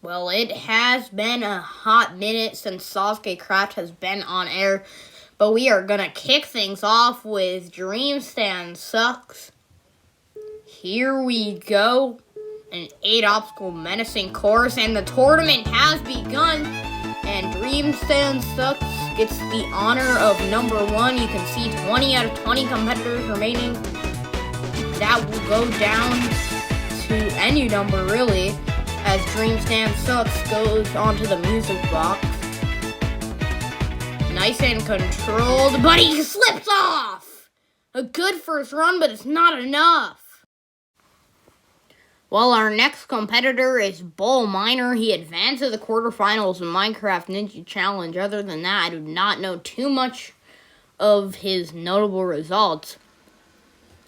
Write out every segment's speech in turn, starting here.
Well, it has been a hot minute since SASUKE Craft has been on air, but we are going to kick things off with Dream Stand Sucks. Here we go. An 8-obstacle menacing course, and the tournament has begun. And Dream Stand Sucks gets the honor of number 1. You can see 20 out of 20 competitors remaining. That will go down to any number, really, as Dream Stand Sucks goes onto the music box. Nice and controlled, but he slips off! A good first run, but it's not enough. Well, our next competitor is Bull Miner. He advanced to the quarterfinals in Minecraft Ninja Challenge. Other than that, I do not know too much of his notable results.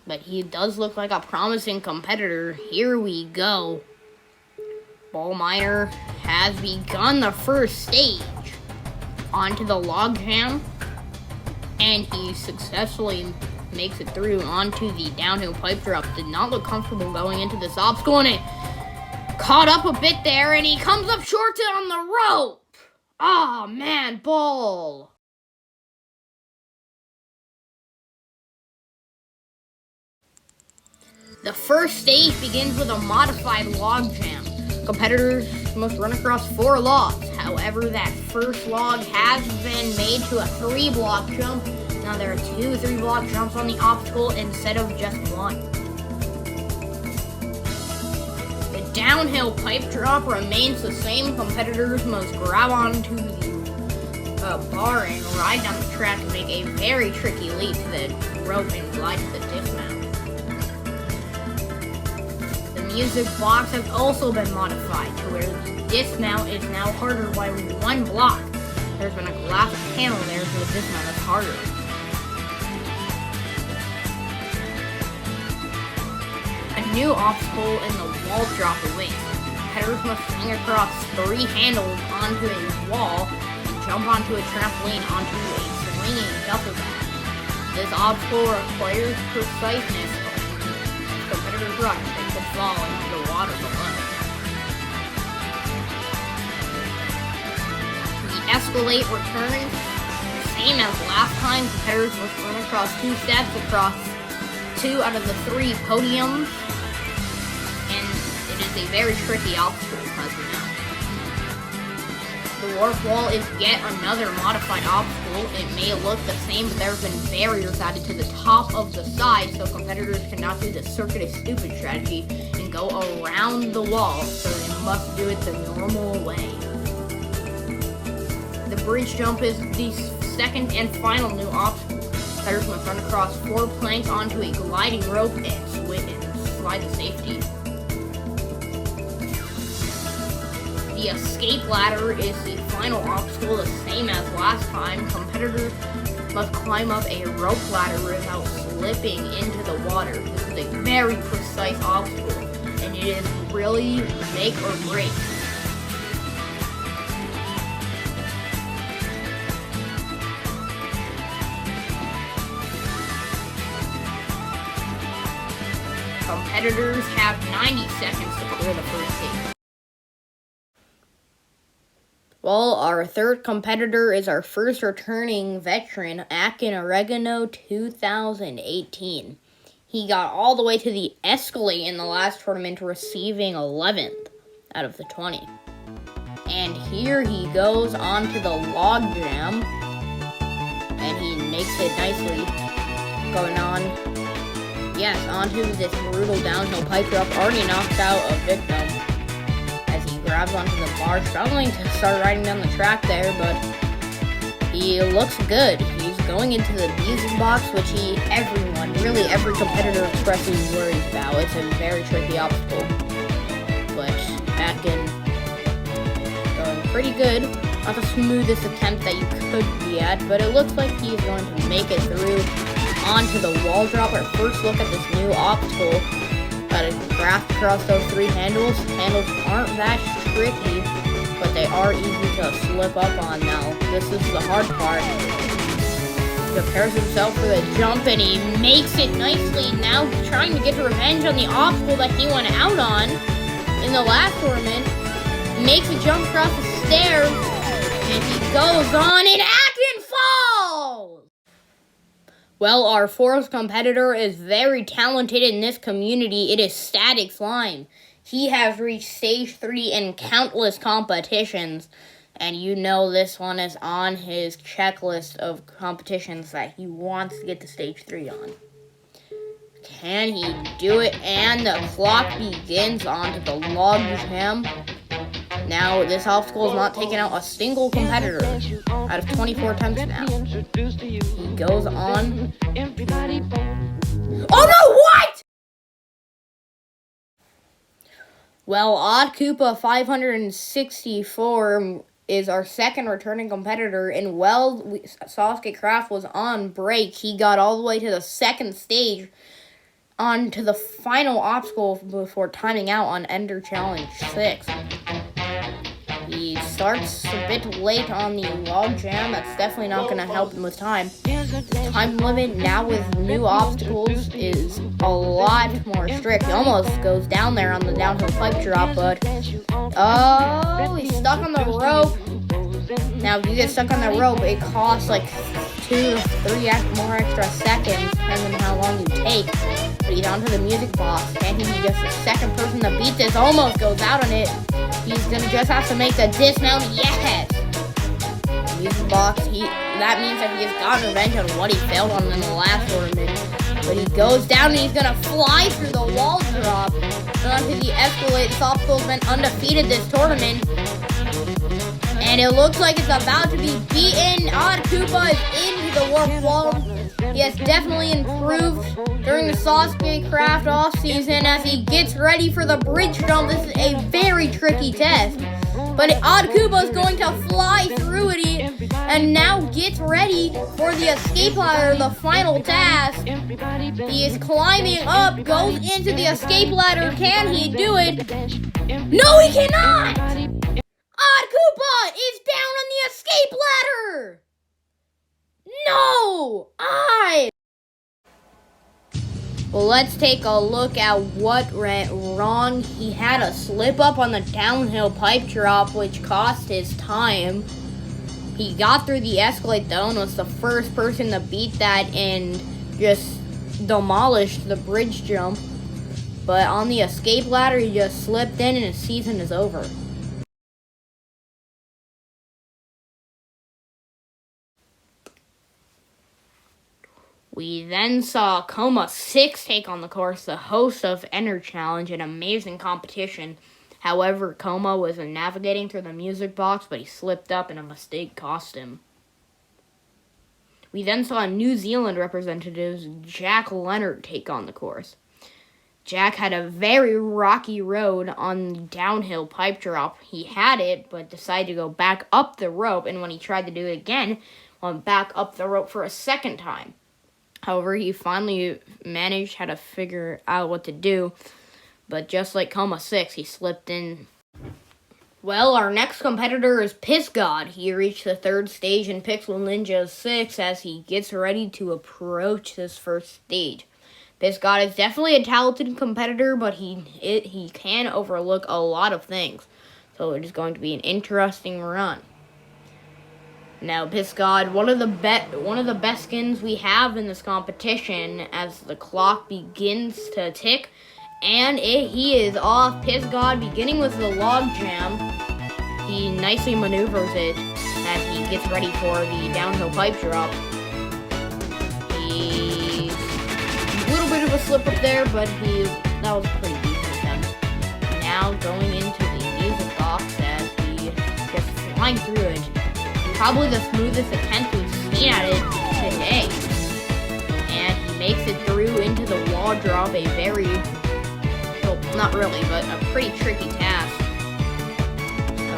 But he does look like a promising competitor. Here we go. Bull Miner has begun the first stage onto the log jam, and he successfully makes it through onto the downhill pipe drop. Did not look comfortable going into this obstacle, and it caught up a bit there, and he comes up short on the rope. Oh man, Bull. The first stage begins with a modified log jam. Competitors must run across 4 logs. However, that first log has been made to a 3-block jump. Now there are 2 3-block jumps on the obstacle instead of just 1. The downhill pipe drop remains the same. Competitors must grab onto the bar and ride down the track and make a very tricky leap to the rope and glide to the dismount. The music box has also been modified to where the dismount is now harder by 1 block. There's been a glass panel there, so the dismount is harder. A new obstacle in the wall drop awaits. Competitors must swing across 3 handles onto a wall and jump onto a trampoline onto a swinging duffel bag. This obstacle requires preciseness. Competitors rush, they could fall into the water below. The escalate returns, same as last time. Competitors must run across 2 steps across 2 out of the 3 podiums, and it is a very tricky obstacle, as we know. The warp wall is yet another modified obstacle. It may look the same, but there have been barriers added to the top of the side, so competitors cannot do the circuit is stupid strategy and go around the wall, so they must do it the normal way. The bridge jump is the second and final new obstacle. Competitors must run across 4 planks onto a gliding rope and slide the safety. The escape ladder is the final obstacle, the same as last time. Competitors must climb up a rope ladder without slipping into the water. This is a very precise obstacle, and it is really make or break. Competitors have 90 seconds to clear the first stage. Well, our third competitor is our first returning veteran, Akin Oregano 2018. He got all the way to the escalate in the last tournament, receiving 11th out of the 20. And here he goes onto the log jam, and he makes it nicely, going on, yes, onto this brutal downhill pipe drop, already knocked out a victim. Grabs onto the bar, struggling to start riding down the track there, but he looks good. He's going into the music box, which really every competitor expresses worries about. It's a very tricky obstacle, but Atkin going pretty good. Not the smoothest attempt that you could be at, but it looks like he's going to make it through onto the wall drop. Our first look at this new obstacle. Gotta craft across those 3 handles. Handles aren't that tricky, but they are easy to slip up on now. This is the hard part. He prepares himself for the jump, and he makes it nicely. Now trying to get revenge on the obstacle that he went out on in the last tournament. He makes a jump across the stairs, and he goes on and Akin falls! Well, our fourth competitor is very talented in this community. It is Static Slime. He has reached stage 3 in countless competitions, and you know this one is on his checklist of competitions that he wants to get to stage 3 on. Can he do it? And the clock begins onto the log jam. Now, this obstacle is not taking out a single competitor out of 24 attempts now. He goes on. Oh no, what? Well, Odd Koopa 564 is our second returning competitor, and SASUKE Craft was on break. He got all the way to the second stage, on to the final obstacle before timing out on Ender Challenge 6. He starts a bit late on the log jam. That's definitely not going to help him with time. The time limit now with new obstacles is a lot more strict. He almost goes down there on the downhill pipe drop, but oh, he's stuck on the rope. Now, if you get stuck on the rope, it costs like 2 to 3 more extra seconds, depending on how long you take. But he's onto the music box, and he's just the second person to beat this. Almost goes out on it. He's gonna just have to make the dismount. Yes! Music box. That means that he has gotten revenge on what he failed on in the last tournament. But he goes down and he's gonna fly through the wall drop onto the escalate. This obstacle's been undefeated this tournament. And it looks like it's about to be beaten. Odd Koopa is into the warp wall. He has definitely improved during the SASUKE Craft off-season as he gets ready for the bridge jump. This is a very tricky test. But Odd Koopa is going to fly through it and now gets ready for the escape ladder, the final task. He is climbing up, goes into the escape ladder. Can he do it? No, he cannot! Odd Koopa is down on the escape ladder! No! Well, let's take a look at what went wrong. He had a slip up on the downhill pipe drop, which cost his time. He got through the escalate though and was the first person to beat that and just demolished the bridge jump. But on the escape ladder, he just slipped in and his season is over. We then saw Coma 6 take on the course, the host of Ender Challenge, an amazing competition. However, Coma was navigating through the music box, but he slipped up and a mistake cost him. We then saw New Zealand representatives Jack Leonard take on the course. Jack had a very rocky road on the downhill pipe drop. He had it, but decided to go back up the rope, and when he tried to do it again, went back up the rope for a second time. However, he finally managed how to figure out what to do, but just like Coma 6, he slipped in. Well, our next competitor is Piss God. He reached the third stage in Pixel Ninja 6 as he gets ready to approach this first stage. Piss God is definitely a talented competitor, but he can overlook a lot of things, so it is going to be an interesting run. Now, Piss God, one of the best skins we have in this competition as the clock begins to tick, and he is off. Piss God, beginning with the log jam, he nicely maneuvers it as he gets ready for the downhill pipe drop. He's a little bit of a slip up there, but that was a pretty decent attempt. Now going into the music box as he just flying through it. Probably the smoothest attempt we've seen at it today. And he makes it through into the wall drop, a very, well, not really, but a pretty tricky task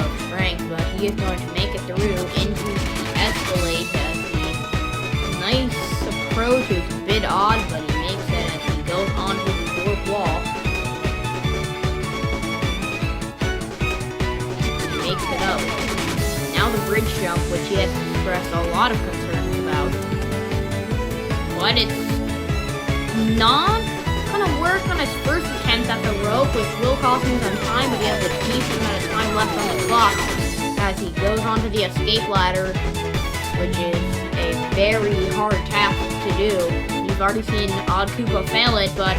of strength. But he is going to make it through into the escalate as the nice approach is a bit odd, but he makes it as he goes onto the fourth wall. He makes it up. Now the bridge jump, which he has expressed a lot of concerns about. But it's not going to work on his first attempt at the rope, which will cost him some time, but he has a decent amount of time second left on the clock as he goes onto the escape ladder, which is a very hard task to do. You've already seen Odd Koopa fail it, but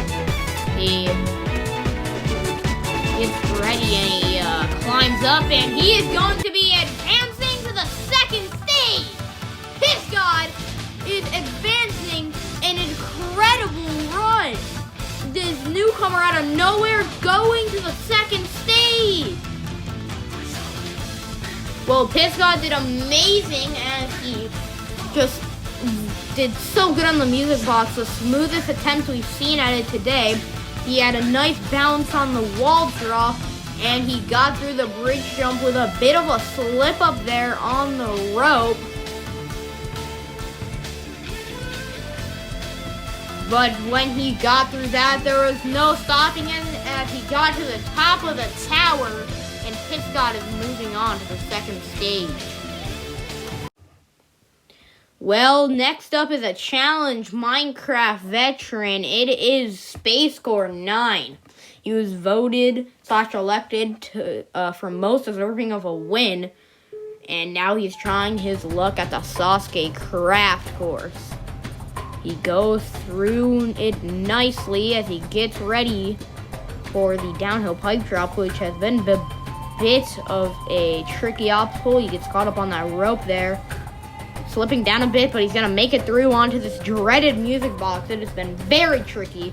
he gets ready and he climbs up, and he is going to be advancing to the second stage. Piss God is advancing an incredible run. This newcomer out of nowhere going to the second stage. Well, Piss God did amazing as he just did so good on the music box. The smoothest attempt we've seen at it today. He had a nice bounce on the wall drop, and he got through the bridge jump with a bit of a slip up there on the rope. But when he got through that, there was no stopping him as he got to the top of the tower, and Piss God is moving on to the second stage. Well, next up is a challenge Minecraft veteran. It is Space Core 9. He was voted / elected to for most deserving of a win, and now he's trying his luck at the SASUKE Craft course. He goes through it nicely as he gets ready for the downhill pipe drop, which has been a bit of a tricky obstacle. He gets caught up on that rope there, slipping down a bit, but he's going to make it through onto this dreaded music box. It has been very tricky,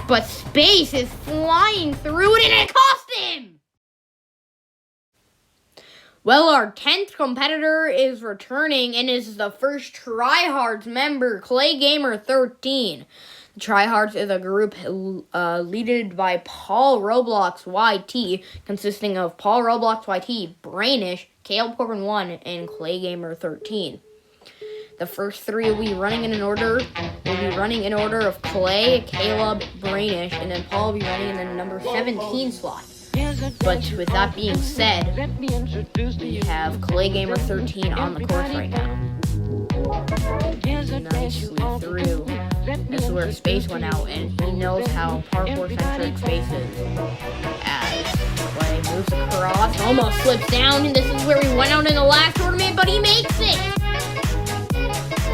but Space is flying through it, and it cost him! Well, our 10th competitor is returning, and is the first Tryhards member, ClayGamer13. The Tryhards is a group led by Paulrobloxyt, consisting of Paulrobloxyt, Brainish, Caleb1, and ClayGamer13. The first three will be running in order of Clay, Caleb, Brainish, and then Paul will be running in the number 17 slot. But with that being said, we have ClayGamer13 on the course right now. Nicely through. This is where Space went out, and he knows how parkour-centric Space is. As Clay moves across, almost slips down, and this is where he went out in the last tournament, but he makes it!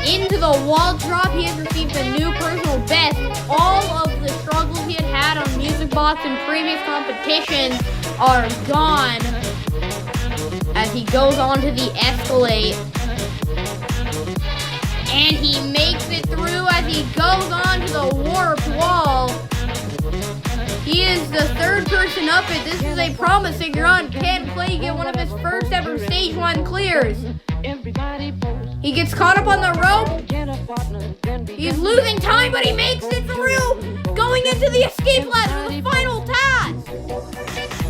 Into the wall drop, he has received a new personal best. All of the struggles he had on Music Box and previous competitions are gone as he goes onto the escalate. And he makes it through as he goes onto the warped wall. He is the third person up it. This is a promising run. Can Clay get one of his first ever stage 1 clears? He gets caught up on the rope. He's losing time, but he makes it through. Going into the escape ladder, the final task.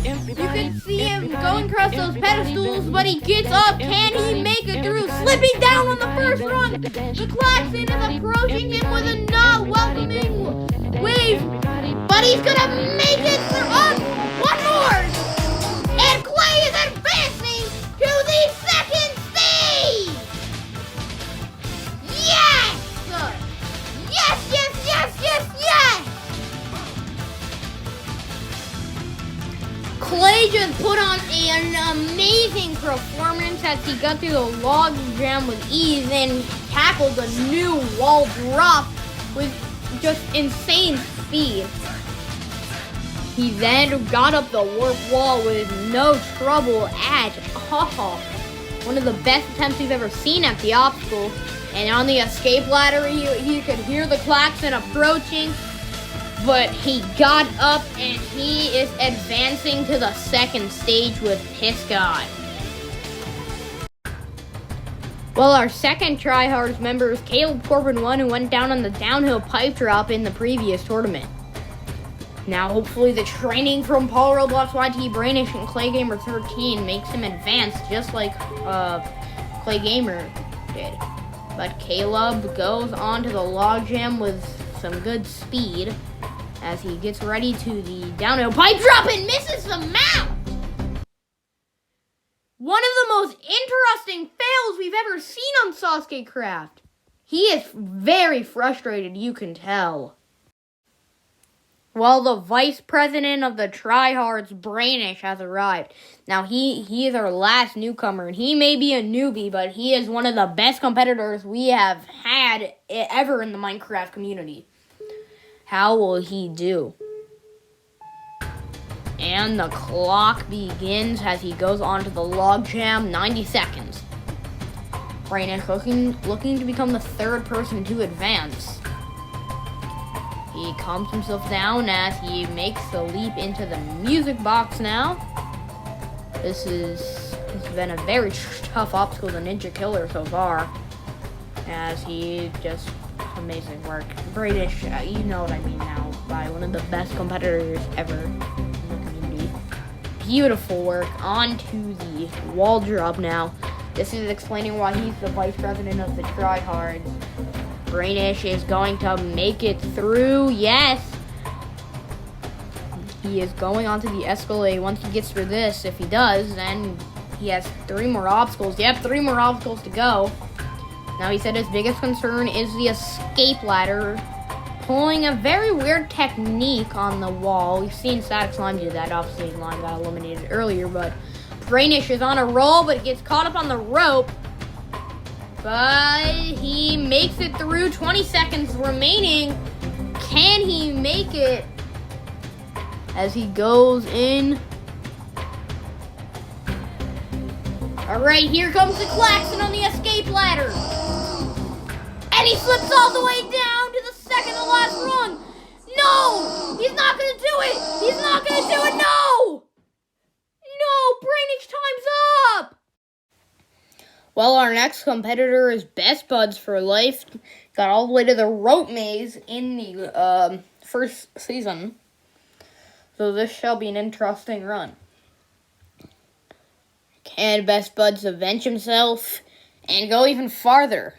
You can see him going across those pedestals, but he gets up. Can he make it through? Slipping down on the first run. The klaxon is approaching him with a not welcoming wave, but he's gonna make it through. One more, and Clay is advancing to the second stage. Yes! Yes, yes, yes, yes, yes! Clay just put on an amazing performance as he got through the log jam with ease and tackled the new wall drop with just insane speed. He then got up the warp wall with no trouble at all. One of the best attempts we've ever seen at the obstacle. And on the escape ladder, he could hear the klaxon approaching, but he got up and he is advancing to the second stage with Piss God. Well, our second Tryhards member is Caleb1, who went down on the downhill pipe drop in the previous tournament. Now, hopefully the training from Paulrobloxyt, Brainish, and ClayGamer13 makes him advance just like ClayGamer did. But Caleb goes onto the logjam with some good speed as he gets ready to the downhill pipe drop and misses the mount. One of the most interesting fails we've ever seen on SASUKE Craft. He is very frustrated, you can tell. Well, the vice president of the tryhards, Brainish, has arrived. Now, he is our last newcomer, and he may be a newbie, but he is one of the best competitors we have had ever in the Minecraft community. How will he do? And the clock begins as he goes on to the logjam, 90 seconds. Brainish looking to become the third person to advance. He calms himself down as he makes the leap into the music box now. This has been a very tough obstacle to Ninja Killer so far, as he just amazing work. British, you know what I mean now, by one of the best competitors ever in the community. Beautiful work. On to the wall drop now. This is explaining why he's the vice president of the tryhards. Brainish is going to make it through. Yes. He is going onto the escalade. Once he gets through this, if he does, then he has 3 more obstacles. Yep, 3 more obstacles to go. Now, he said his biggest concern is the escape ladder. Pulling a very weird technique on the wall. We've seen Static Slime do that. Obviously, Slime got eliminated earlier, but Brainish is on a roll, but gets caught up on the rope. But he makes it through. 20 seconds remaining. Can he make it? As he goes in. Alright, here comes the klaxon on the escape ladder. And he slips all the way down to the second to last rung. No! He's not going to do it! He's not going to do it! No! No! Brainish, time's up! Well, our next competitor is Best Buds for Life. Got all the way to the rope maze in the first season. So this shall be an interesting run. Can Best Buds avenge himself and go even farther?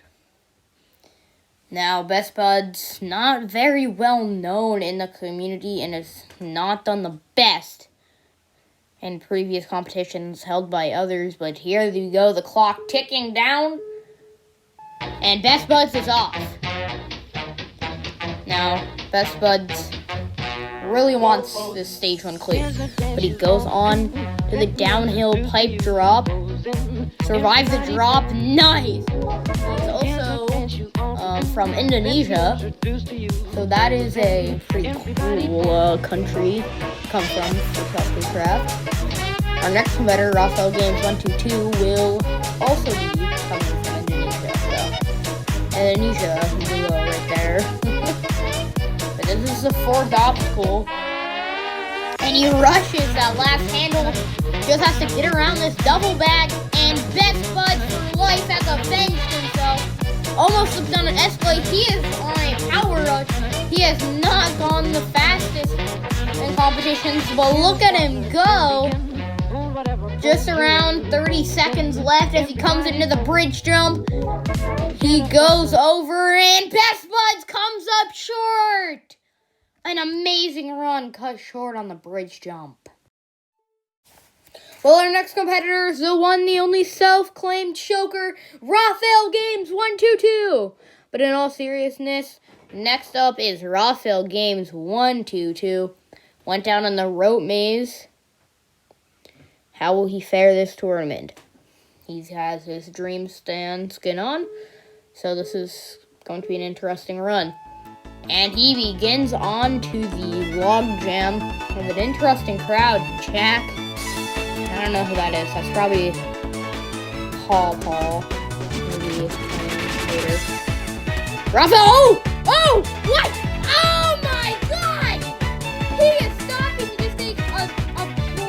Now, Best Buds, not very well known in the community and has not done the best in previous competitions held by others. But here we go, the clock ticking down. And Best Buds is off. Now, Best Buds really wants this stage one clear, but he goes on to the downhill pipe drop, survives the drop. Nice. He's also from Indonesia, so that is a pretty cool country to come from for SASUKE Craft. Our next competitor, Raphael Games 122, will also be coming from Indonesia. So Indonesia duo right there. This is the 4th obstacle, and he rushes that last handle, just has to get around this double bag, and Best Buds for Life has avenged himself. Almost slipped on an escalade. He is on a power rush. He has not gone the fastest in competitions, but look at him go. Just around 30 seconds left as he comes into the bridge jump. He goes over, and Best Buds comes up short. An amazing run cut short on the bridge jump. Well, our next competitor is the one, the only self-claimed choker, Raphael Games 122. But in all seriousness, next up is Raphael Games 122. Went down in the rope maze. How will he fare this tournament? He has his dream stand skin on, so this is going to be an interesting run. And he begins on to the log jam with an interesting crowd. Jack, I don't know who that is. That's probably Paul, maybe later. Raphael! Oh! What? Oh my God! He is stopping to just take a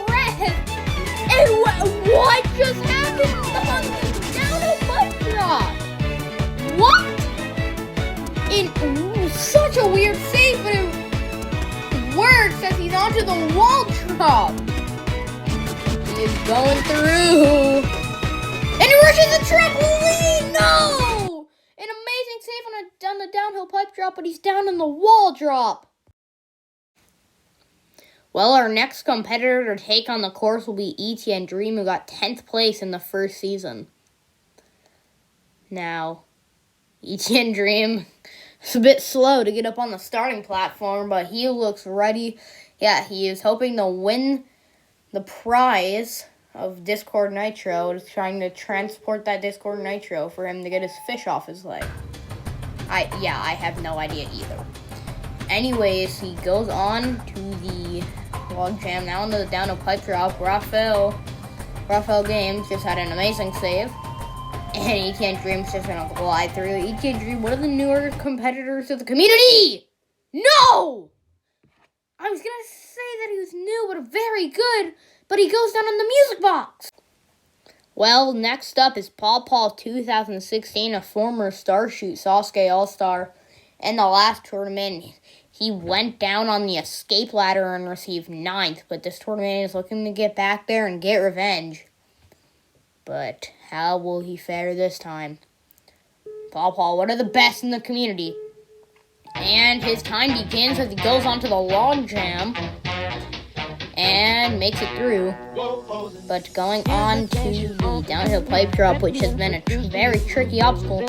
breath. And what just happened on the downhill pipe drop? What? Such a weird save, but it works as he's onto the wall drop. He is going through. And he rushes the trampoline! No! An amazing save on the downhill pipe drop, but he's down in the wall drop. Well, our next competitor to take on the course will be ETN Dream, who got 10th place in the first season. Now, ETN Dream It's a bit slow to get up on the starting platform, but he looks ready. Yeah, he is hoping to win the prize of Discord Nitro. Is trying to transport that Discord Nitro for him to get his fish off his leg. I have no idea either. Anyways, he goes on to the log jam. Now into the downhill pipe drop. Raphael Games just had an amazing save. And E Can't Dream's just gonna glide through. E Can't Dream, one of the newer competitors of the community! No! I was gonna say that he was new, but very good, but he goes down in the music box. Well, next up is Paul 2016, a former Starshoot SASUKE All-Star. In the last tournament, he went down on the escape ladder and received 9th, but this tournament is looking to get back there and get revenge. But how will he fare this time? Paul, one of the best in the community. And his time begins as he goes onto the log jam and makes it through. But going on to the downhill pipe drop, which has been a very tricky obstacle.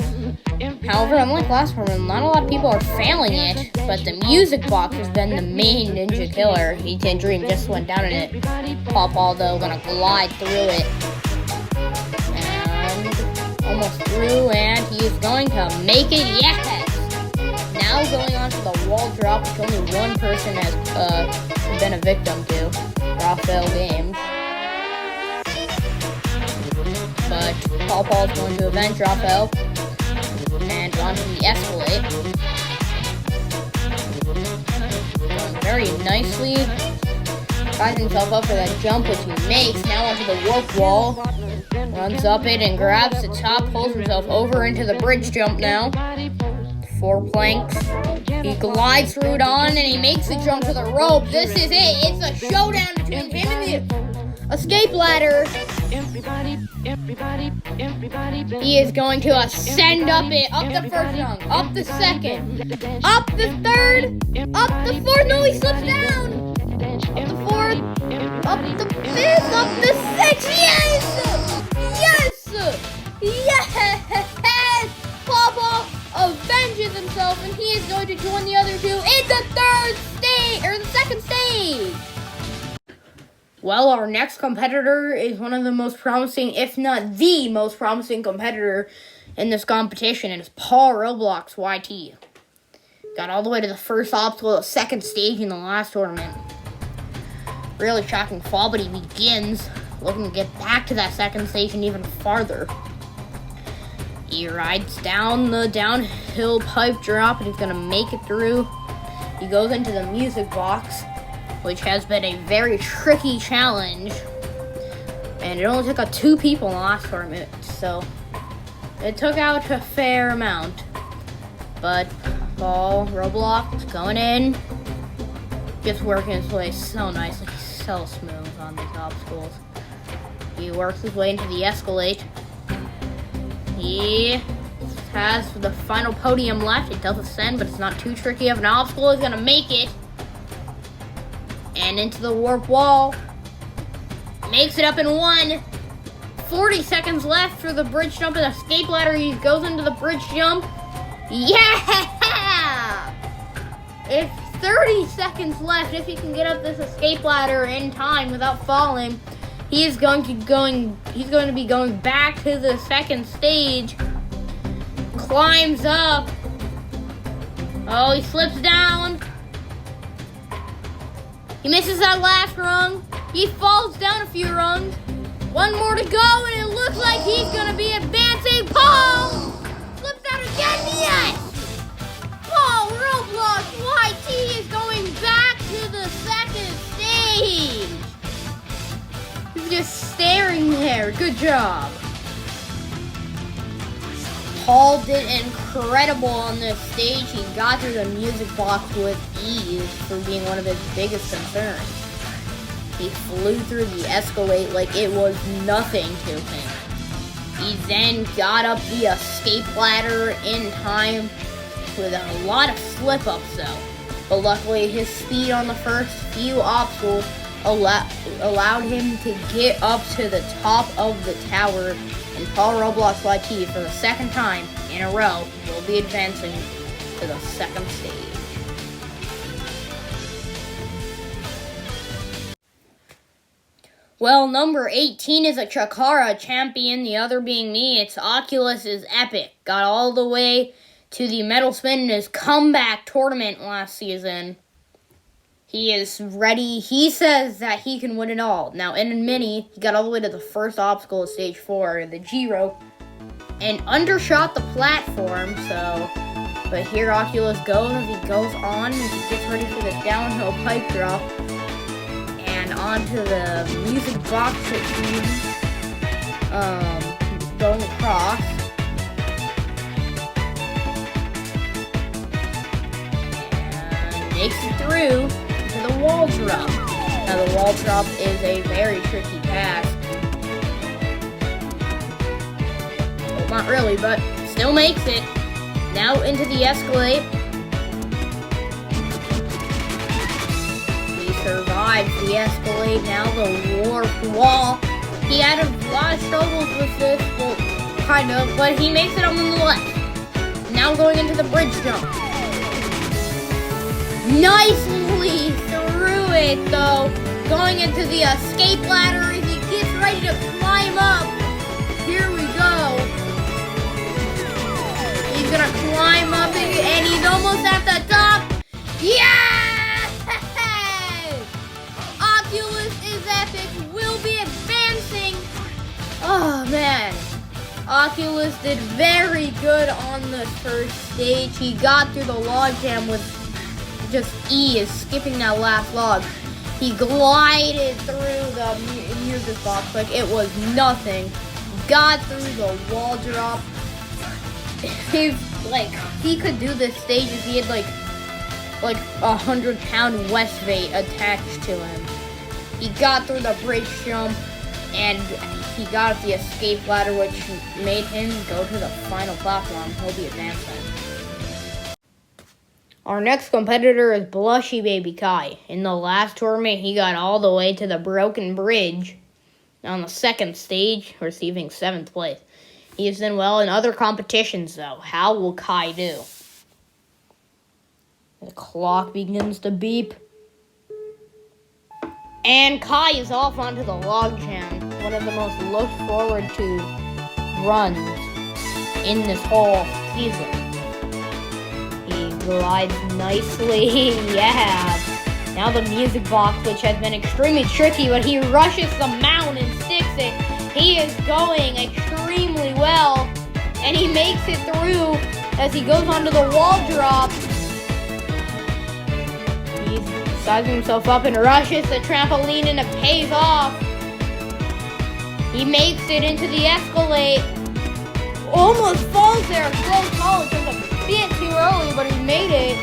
However, unlike last tournament, not a lot of people are failing it, but the music box has been the main ninja killer. E Can't Dream just went down in it. Paul, though, gonna glide through it. And almost through, and he is going to make it, yes! Now going on to the wall drop, which only one person has been a victim to, Raphael Games. But Paul's going to avenge Raphael, and onto the escalate. Going very nicely. Ties himself up for that jump, which he makes. Now onto the warp wall. Runs up it and grabs the top, pulls himself over into the bridge jump now. 4 planks. He glides through it on, and he makes the jump to the rope. This is it. It's a showdown between him and the escape ladder. He is going to ascend up it. Up the first rung. Up the second. Up the third. Up the fourth. No, he slips down. Up the fourth. Up the fifth. Up the sixth. Yes! Yes! Yes! Paul avenges himself, and he is going to join the other two in the second stage. Well, our next competitor is one of the most promising, if not the most promising competitor in this competition. It is Paulrobloxyt. Got all the way to the first obstacle, the second stage in the last tournament. Really shocking fall, but he begins looking to get back to that second stage and even farther. He rides down the downhill pipe drop, and he's going to make it through. He goes into the music box, which has been a very tricky challenge. And it only took out 2 people in the last tournament, so it took out a fair amount. But Paulroblox going in, just working his way so nicely, so smooth on these obstacles. He works his way into the escalate. He has the final podium left. It does ascend, but it's not too tricky of an obstacle. He's going to make it. And into the warp wall. Makes it up in 1. 40 seconds left for the bridge jump and escape ladder. He goes into the bridge jump. Yeah! It's 30 seconds left. If he can get up this escape ladder in time without falling, he's going to be going back to the second stage. Climbs up. Oh, he slips down. He misses that last rung. He falls down a few rungs. 1 more to go, and it looks like he's going to be advancing. Paul slips out again. Yes! Paulrobloxyt is going back to the second stage. He's just staring there. Good job. Paul did incredible on this stage. He got through the music box with ease for being one of his biggest concerns. He flew through the escalate like it was nothing to him. He then got up the escape ladder in time with a lot of slip-ups though. But luckily his speed on the first few obstacles allowed him to get up to the top of the tower, and Paulrobloxyt for the second time in a row will be advancing to the second stage. Well, number 18 is a Chikara champion, the other being me. It's Oculus is epic. Got all the way to the medal spin in his comeback tournament last season. He is ready. He says that he can win it all. Now, in a mini, he got all the way to the first obstacle of stage 4, the G-rope, and undershot the platform, so... But here Oculus goes as he goes on, and he gets ready for the downhill pipe drop, and onto the music box team, going across. And makes it through to the wall drop. Now the wall drop is a very tricky task. Well, not really, but still makes it. Now into the Escalade. He survives the Escalade. Now the warped wall. He had a lot of struggles with this, well, kind of, but he makes it on the left. Now going into the bridge jump. Nicely through it, though. Going into the escape ladder as he gets ready to climb up. Here we go. He's gonna climb up and he's almost at the top. Yes! Oculus is epic. Will be advancing. Oh man. Oculus did very good on the first stage. He got through the logjam with just ease, skipping that last log. He glided through the music box like it was nothing. Got through the wall drop. He could do this stage if he had like 100-pound West weight attached to him. He got through the bridge jump and he got up the escape ladder, which made him go to the final platform. He'll be advancing. Our next competitor is blushyBabieKai. In the last tournament, he got all the way to the broken bridge on the second stage, receiving 7th place. He has done well in other competitions, though. How will Kai do? The clock begins to beep. And Kai is off onto the logjam. One of the most looked forward to runs in this whole season. He glides nicely. Yeah. Now the music box, which has been extremely tricky, but he rushes the mount and sticks it. He is going extremely well, and he makes it through as he goes onto the wall drop. He's sizing himself up and rushes the trampoline, and it pays off. He makes it into the Escalade. Almost falls there. Close call. It was a bit too early, but he made it.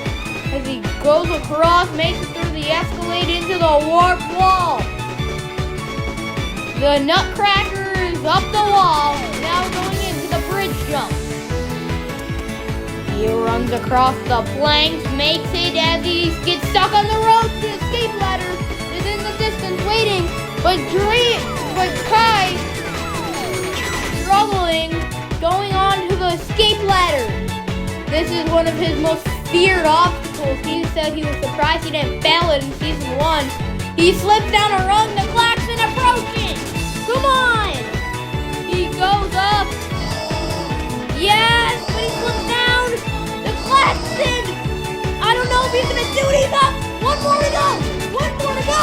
As he goes across, makes it through the Escalade into the warp wall. The Nutcracker is up the wall. Now going into the bridge jump. He runs across the planks, makes it as he gets stuck on the rope. The escape ladder is in the distance waiting, but Kai struggling, going on to the escape ladder. This is one of his most feared obstacles. He said he was surprised he didn't fail it in season 1. He slips down a rung, the klaxon approaching. Come on! He goes up. Yes, but he slips down. The klaxon. I don't know if he's gonna do it. He's up. One more to go. One more to go.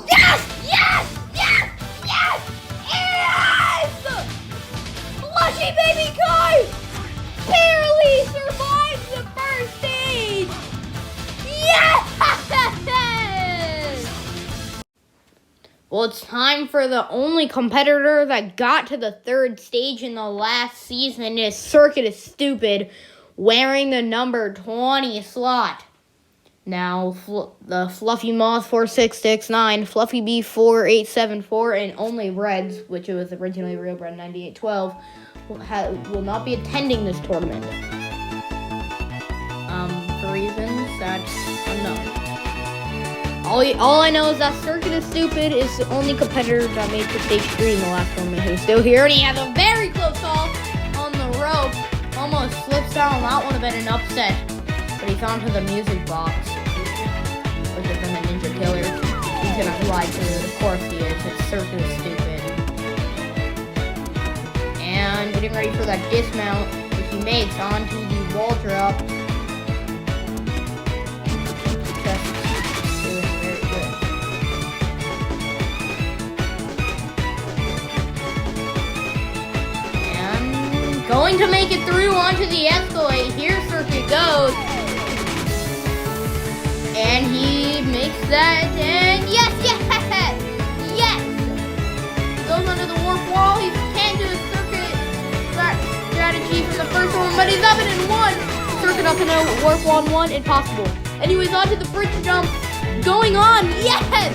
Yes! Yes! Yes! Yes! Yes! blushyBabieKai barely survives the first stage. Yes! Well, it's time for the only competitor that got to the 3rd stage in the last season. His circuit is stupid, wearing the number 20 slot. Now, the Fluffy Moth 4669, Fluffy B 4874, and OnlyBreds, which was originally RealBred 9812, will not be attending this tournament. For reasons that's unknown. All I know is that Circuit is Stupid is the only competitor that made it to stage 3 in the last tournament who's still here, and he has a very close call on the rope. Almost slips down. That would have been an upset. makes onto the music box, which is from the Ninja Killer. He's gonna fly through. Of course he is. It's circus stupid. And getting ready for that dismount, which he makes onto the wall drop. Just doing very good. And going to make it through onto the escalade. Here Circuit goes. And he makes that, and yes! He goes under the warp wall. He can't do a circuit strategy from the first one, but he's up and in one. Circuit up in a warp wall in one, impossible. Anyways, onto the bridge jump. Going on, yes!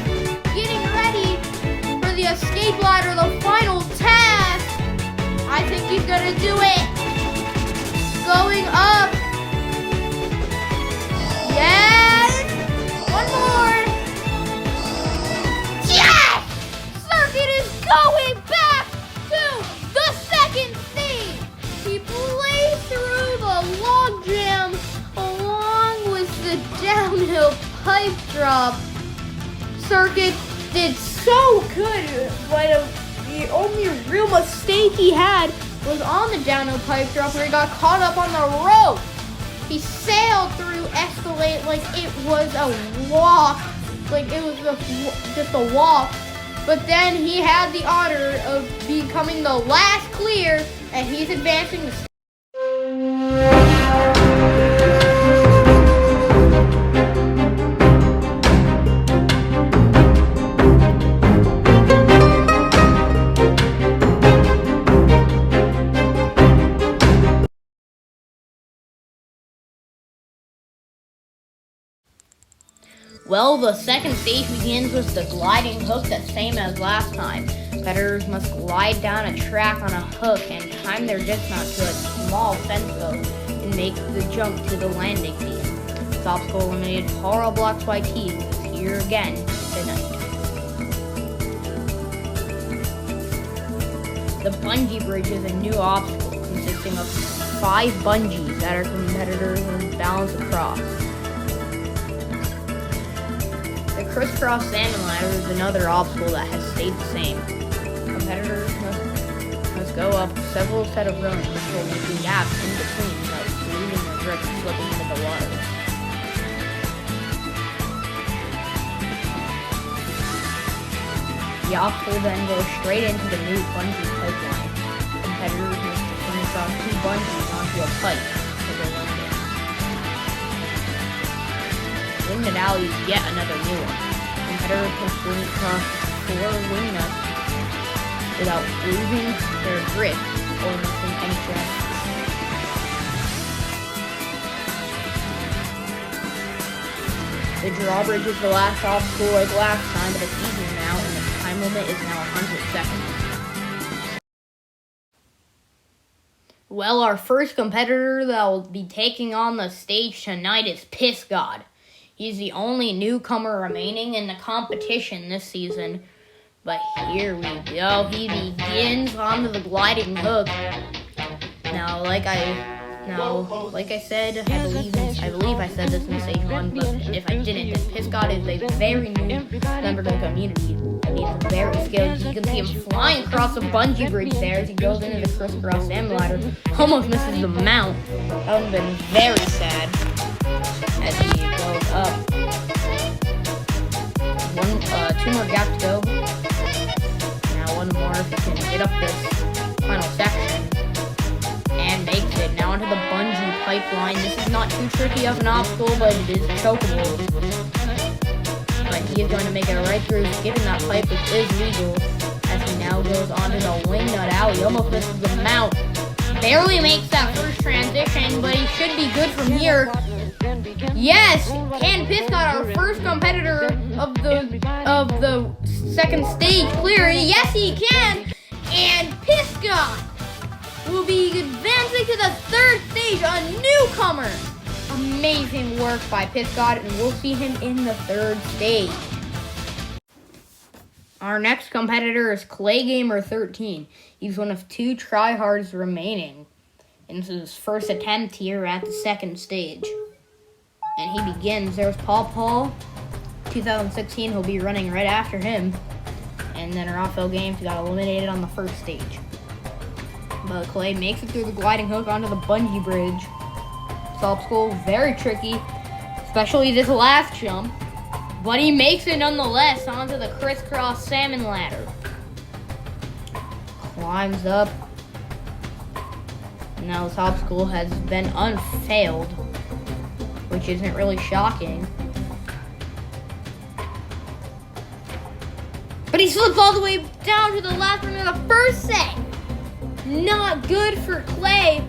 Getting ready for the escape ladder, the final task. I think he's gonna do it. Going up. Yes! One more. Yes! Circuit is going back to the second stage. He blazed through the log jam along with the downhill pipe drop. Circuit did so good, but the only real mistake he had was on the downhill pipe drop where he got caught up on the rope. He sailed through Escalate like it was a walk, like it was just a walk. But then he had the honor of becoming the last clear, and he's advancing the Well, the second stage begins with the gliding hook, the same as last time. Competitors must glide down a track on a hook and time their dismount to a small fence post and make the jump to the landing beam. This obstacle eliminated Paulrobloxyt, who is here again tonight. The bungee bridge is a new obstacle consisting of 5 bungees that our competitors must balance across. The crisscross salmon ladder is another obstacle that has stayed the same. Competitors must go up several sets of rungs while making gaps in between without losing their grip and slipping into the water. The obstacle then goes straight into the new bungee pipeline. Competitors must swing across 2 bungees onto a pipe for their landing. Winged alley is yet another new one. Competitors can swing across 4 wing nuts without losing their grip or missing any chances. The drawbridge is the last obstacle like last time, but it's easier now, and the time limit is now 100 seconds. Well, our first competitor that will be taking on the stage tonight is Piss God. He's the only newcomer remaining in the competition this season. But here we go. He begins onto the gliding hook. Now, like I said, I believe I said this in stage 1, but if I didn't, then Piss God is a very new member of the community. And he's very skilled. You can see him flying across the bungee bridge there as he goes into the crisscross salmon ladder. Almost misses the mount. That would have been very sad. As he goes up. 2 more gaps to go. Now 1 more if he can get up this final section. And makes it. Now onto the bungee pipeline. This is not too tricky of an obstacle, but it is chokeable. But he is going to make it right through, skipping that pipe, which is legal. As he now goes onto the wingnut alley. Almost misses the mount. Barely makes that first transition, but he should be good from here. Yes, can Piss God, our first competitor of the second stage, clear? Yes, he can. And Piss God will be advancing to the 3rd stage, a newcomer. Amazing work by Piss God, and we'll see him in the 3rd stage. Our next competitor is ClayGamer13. He's one of 2 tryhards remaining. And this is his first attempt here at the 2nd stage. And he begins. There's Paul, 2016. He'll be running right after him. And then Rafael Games got eliminated on the first stage. But Clay makes it through the gliding hook onto the bungee bridge. This obstacle, very tricky, especially this last jump. But he makes it nonetheless onto the crisscross salmon ladder. Climbs up. Now this obstacle has been unfailed, which isn't really shocking. But he slips all the way down to the last round of the first set. Not good for Clay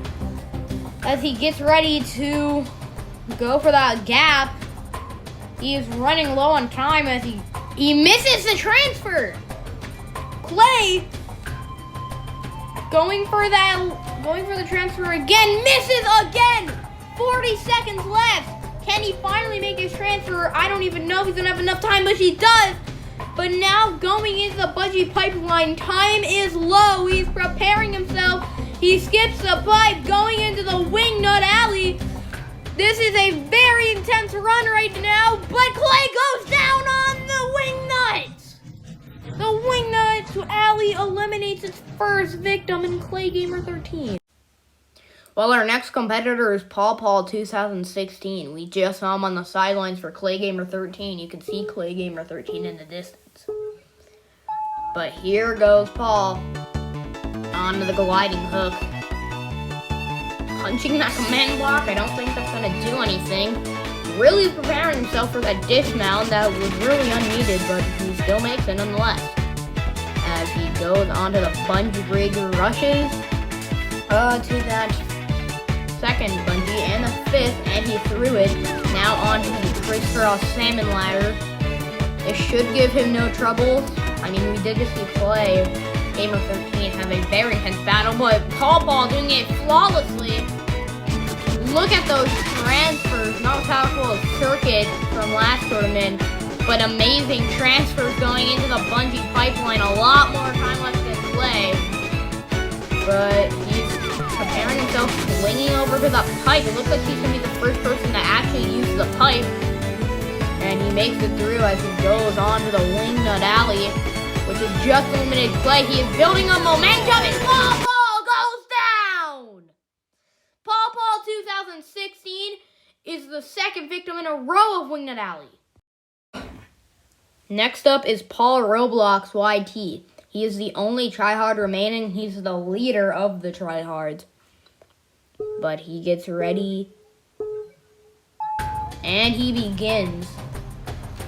as he gets ready to go for that gap. He is running low on time as he misses the transfer. Clay going for the transfer again, misses again. 40 seconds left. Can he finally make his transfer? I don't even know if he's gonna have enough time, but he does. But now going into the bungee pipeline, time is low. He's preparing himself. He skips the pipe, going into the wingnut alley. This is a very intense run right now, but Clay goes down on the wingnuts. The wingnut alley eliminates its first victim in Clay Gamer 13. Well, our next competitor is Paul, 2016. We just saw him on the sidelines for Clay Gamer 13. You can see Clay Gamer 13 in the distance. But here goes Paul onto the gliding hook. Punching that command block, I don't think that's going to do anything. Really preparing himself for that dismount that was really unneeded, but he still makes it nonetheless. As he goes onto the bungee bridge, rushes to that second bungee and the fifth, and he threw it. Now onto the crisscross salmon ladder. It should give him no trouble. I mean, we did just see Clay Gamer 13 have a very intense battle, but Paul doing it flawlessly. Look at those transfers, not as powerful as Circuit from last tournament, but amazing transfers going into the bungee pipeline. A lot more time left to play, but he's preparing himself, swinging over to the pipe. It looks like he's going to be the first person to actually use the pipe, and he makes it through as he goes on to the wingnut alley, which is just eliminated Clay. He is building up momentum, and Paul goes down! Paul 2016 is the second victim in a row of wingnut alley. Next up is Paulrobloxyt. He is the only tryhard remaining. He's the leader of the tryhards. But he gets ready, and he begins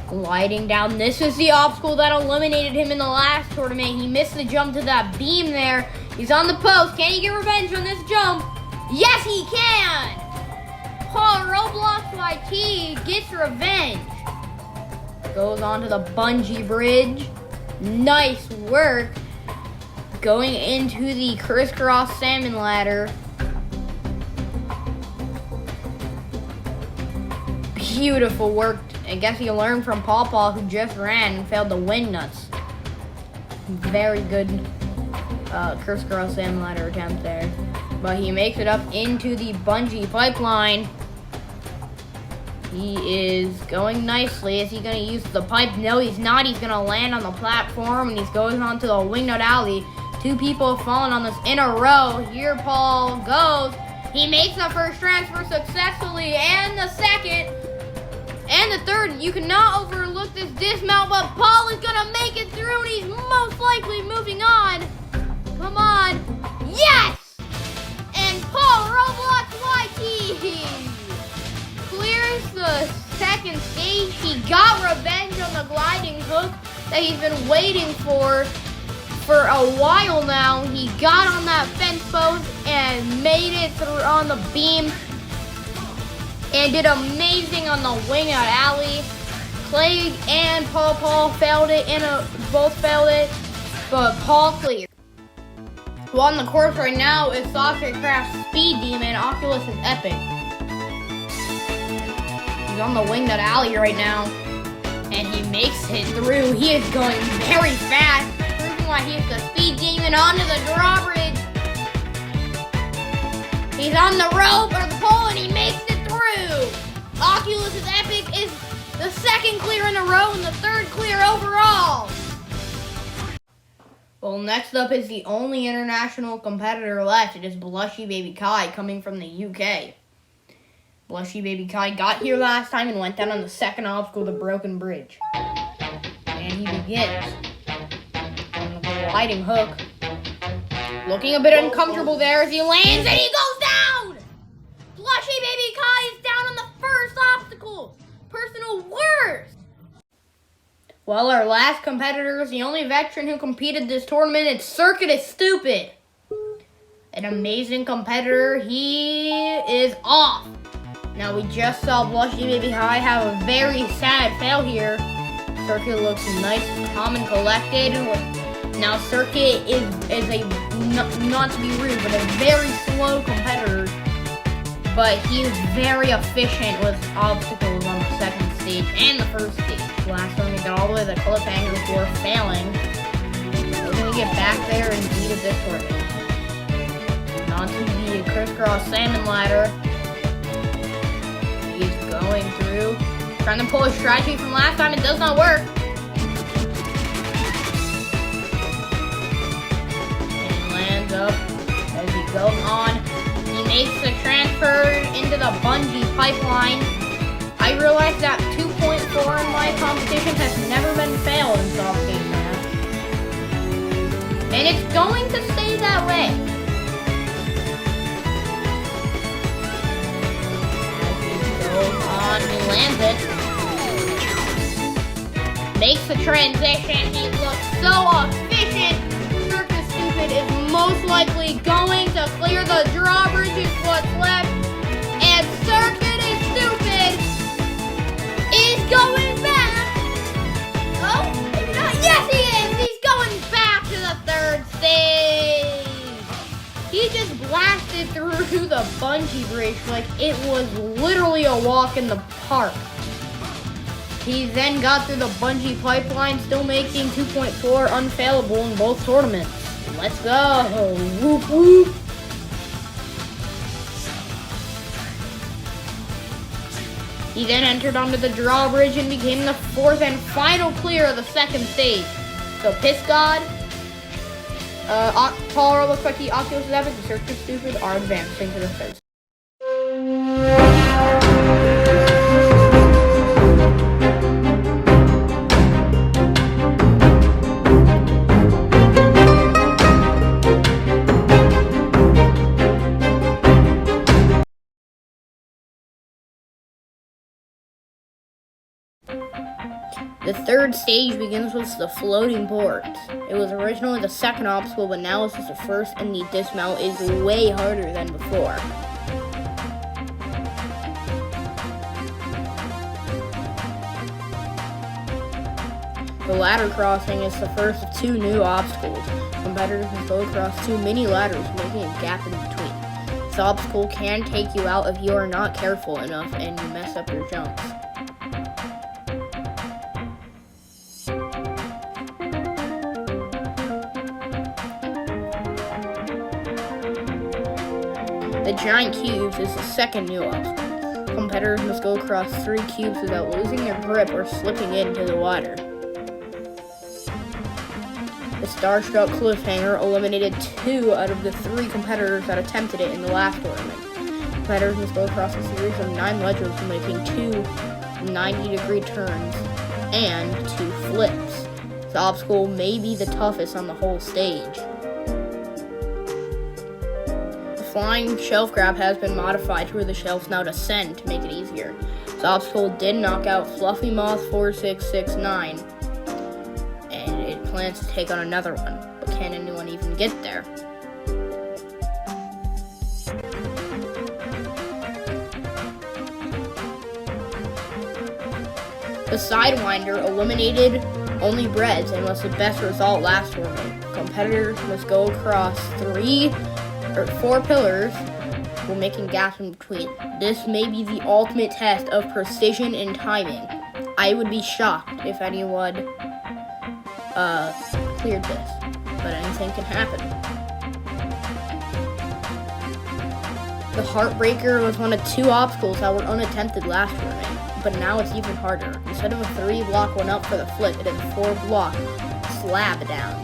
gliding down. This is the obstacle that eliminated him in the last tournament. He missed the jump to that beam there. He's on the post. Can he get revenge on this jump? Yes, he can! Paulrobloxyt gets revenge. Goes onto the bungee bridge. Nice work. Going into the crisscross salmon ladder. Beautiful work. I guess he learned from Paul, who just ran and failed the wingnuts. Very good crisscross salmon ladder attempt there. But he makes it up into the bungee pipeline. He is going nicely. Is he going to use the pipe? No, he's not. He's going to land on the platform, and he's going onto the wingnut alley. Two people have fallen on this in a row. Here Paul goes. He makes the first transfer successfully, and the second, and the third. You cannot overlook this dismount, but Paul is going to make it through, and he's most likely moving on. Come on. Yes! And Paulrobloxyt clears the second stage. He got revenge on the gliding hook that he's been waiting for a while now. He got on that fence post and made it through on the beam and did amazing on the wingnut alley. Clay and Paul failed it, both failed it, but Paul cleared. Well, on the course right now is SASUKE Craft Speed Demon. Oculus is epic. He's on the wingnut alley right now, and he makes it through. He is going very fast, proving why he is the Speed Demon onto the drawbridge. He's on the rope or the pole, and he makes it through. Oculus' Epic is the second clear in a row and the third clear overall. Well, next up is the only international competitor left. It is blushyBabieKai coming from the UK. blushyBabieKai got here last time and went down on the second obstacle, the broken bridge. And he begins on the gliding hook. Looking a bit uncomfortable there as he lands and he goes down! blushyBabieKai is down on the first obstacle. Personal worst. Well, our last competitor is the only veteran who competed this tournament. It's Circuit is Stupid. An amazing competitor. He is off. Now, we just saw blushyBabieKai have a very sad fail here. Circuit looks nice, calm, and collected. Now, Circuit is a, not to be rude, but a very slow competitor. But he is very efficient with obstacles on the second stage and the first stage. Last time he got all the way to the cliffhanger before failing. We're going to get back there and beat it this tournament. Onto the crisscross salmon ladder. He's going through. Trying to pull a strategy from last time. It does not work. And he lands up as he goes on. He makes the transfer into the bungee pipeline. I realized that 2.4 in my competition has never been failed in soft skate math. And it's going to stay that way. As he goes on, he lands it. Makes the transition. He looks so efficient. Circuit Stupid is most likely going to clear the drawbridge is what's left. And Circuit is Stupid is going back. Oh, maybe not. Yes, he is. He's going back to the third stage. He just blasted through the bungee bridge like it was literally a walk in the park. He then got through the bungee pipeline, still making 2.4 unfailable in both tournaments. Let's go. Whoop, whoop. He then entered onto the drawbridge and became the fourth and final clear of the second stage. So Piss God, Paulrobloxyt, Oculus Epic, and Circuit Stupid are advancing to the third stage. The third stage begins with the floating boards. It was originally the second obstacle, but now this is the first, and the dismount is way harder than before. The ladder crossing is the first of two new obstacles. Competitors must go across two mini ladders, making a gap in between. This obstacle can take you out if you are not careful enough and you mess up your jumps. The giant cubes is the second new obstacle. Competitors must go across 3 cubes without losing their grip or slipping into the water. The Starstruck Cliffhanger eliminated 2 out of the 3 competitors that attempted it in the last tournament. Competitors must go across a series of 9 ledges, making 2 90-degree turns and 2 flips. This obstacle may be the toughest on the whole stage. Flying shelf grab has been modified to where the shelves now descend to make it easier. This obstacle did knock out Fluffy Moth 4669, and it plans to take on another one, but can anyone even get there? The Sidewinder eliminated OnlyBreds and was the best result last tournament. Competitors must go across 4 pillars while making gaps in between. This may be the ultimate test of precision and timing. I would be shocked if anyone cleared this, but anything can happen. The Heartbreaker was one of 2 obstacles that were unattempted last tournament, but now it's even harder. Instead of a 3-block one up for the flip, it is a 4-block slab down.